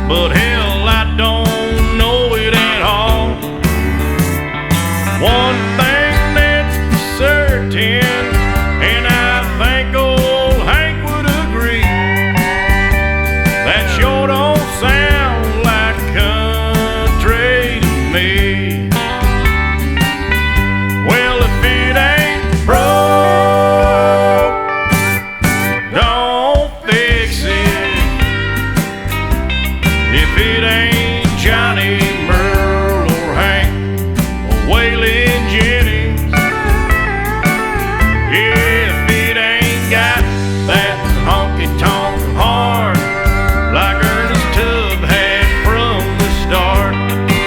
but hell, I don't know it at all. One thing that's certain, and I think old Hank would agree, that sure don't sound like country to me. Well, if it ain't broke, don't fix it. If it ain't Johnny, Merle, or Hank, or Waylon Jennings, yeah, if it ain't got that honky-tonk horn like Ernest Tubb had from the start,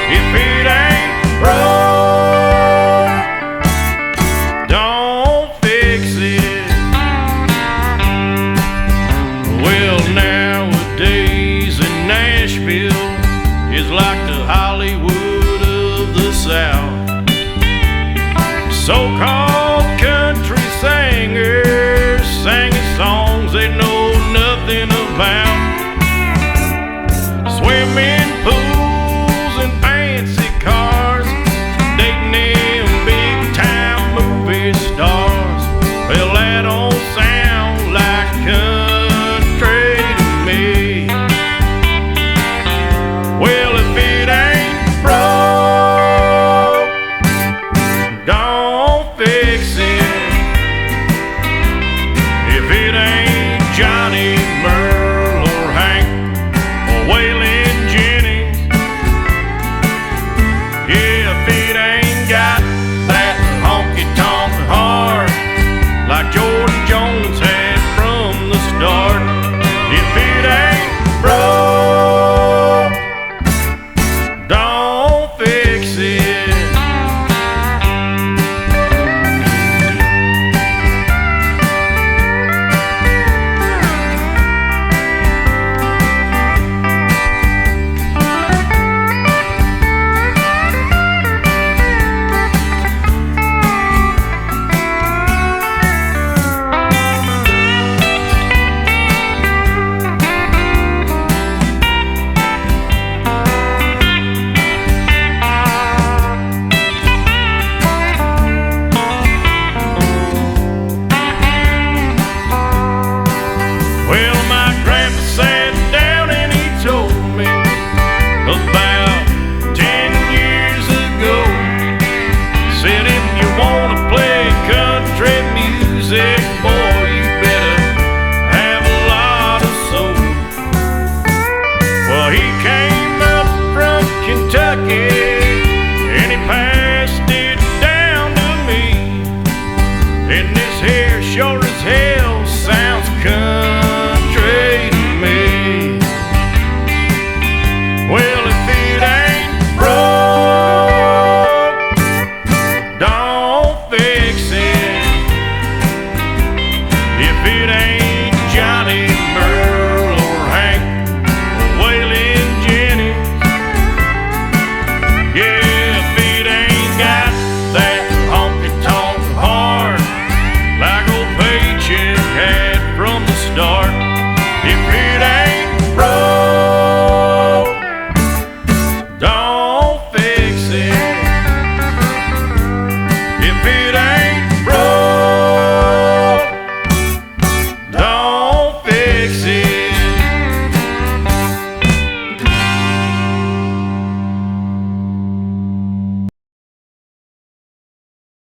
if it ain't broke, don't fix it. Well, nowadays in Nashville is like the Hollywood of the South. So-called country singers singing songs they know nothing about. Swimming